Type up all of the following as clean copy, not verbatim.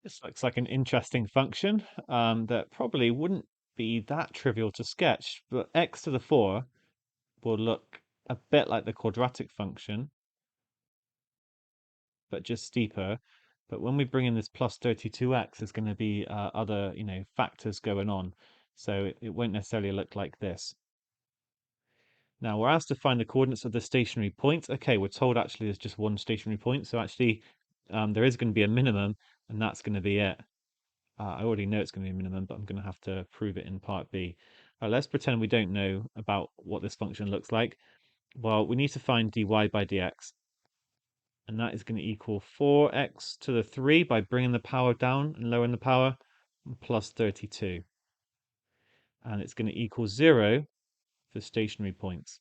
This looks like an interesting function that probably wouldn't be that trivial to sketch, but x to the 4 will look a bit like the quadratic function, but just steeper. But when we bring in this plus 32x, there's going to be other, factors going on. So it won't necessarily look like this. Now we're asked to find the coordinates of the stationary point. Okay, we're told actually there's just one stationary point. So actually there is going to be a minimum, and that's going to be it. I already know it's going to be a minimum, but I'm going to have to prove it in part B. Let's pretend we don't know about what this function looks like. Well, we need to find dy by dx. And that is going to equal 4x to the 3 by bringing the power down and lowering the power, plus 32. And it's going to equal 0 for stationary points.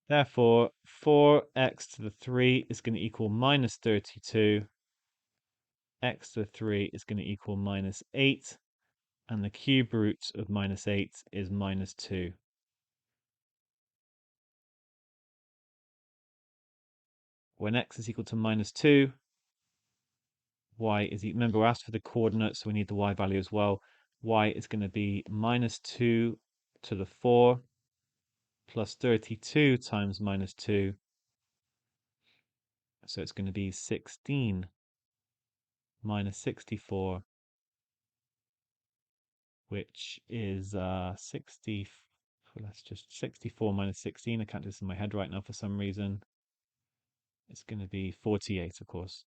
Therefore, 4x to the 3 is going to equal minus 32. X to the 3 is going to equal minus 8. And the cube root of minus 8 is minus 2. When x is equal to minus 2, y is, remember we're asked for the coordinates, so we need the y value as well. Y is going to be minus 2 to the 4 plus 32 times minus 2. So it's going to be 16 minus 64, which is 60. Let's just 64 minus 16. I can't do this in my head right now for some reason. It's going to be 48, of course.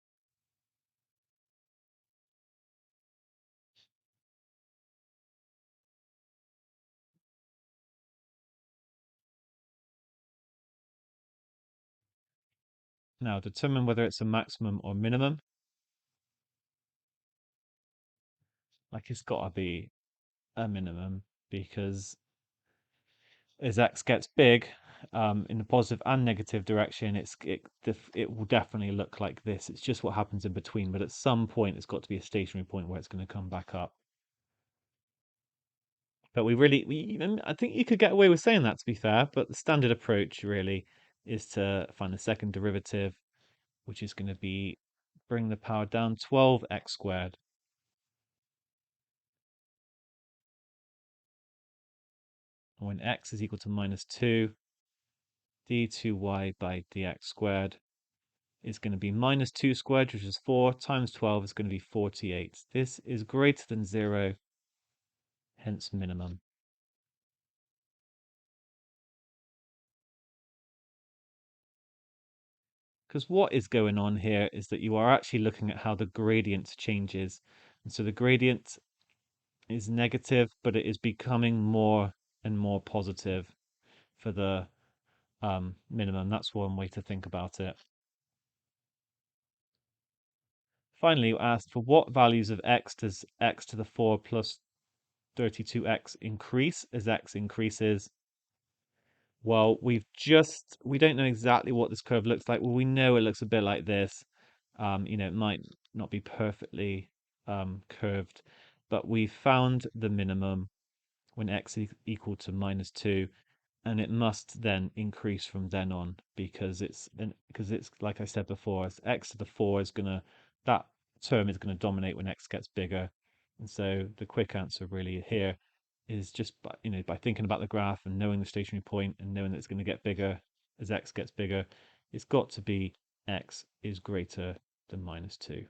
Now determine whether it's a maximum or minimum. Like it's got to be a minimum because as x gets big, in the positive and negative direction, it will definitely look like this. It's just what happens in between, but at some point, it's got to be a stationary point where it's going to come back up. But I think you could get away with saying that, to be fair. But the standard approach really is to find the second derivative, which is going to be bring the power down 12x squared. When x is equal to minus 2, d2y by dx squared is going to be minus 2 squared, which is 4, times 12 is going to be 48. This is greater than 0, hence minimum. Because what is going on here is that you are actually looking at how the gradient changes. And so the gradient is negative, but it is becoming more and more positive for the minimum. That's one way to think about it. Finally, we're asked for what values of x does x to the 4 plus 32x increase as x increases. Well, we don't know exactly what this curve looks like. Well, we know it looks a bit like this. It might not be perfectly curved, but we found the minimum when x is equal to minus 2, and it must then increase from then on because it's like I said before, as x to the 4 is gonna that term is gonna dominate when x gets bigger, and so the quick answer really here is just by thinking about the graph and knowing the stationary point and knowing that it's going to get bigger as x gets bigger, it's got to be x is greater than minus 2.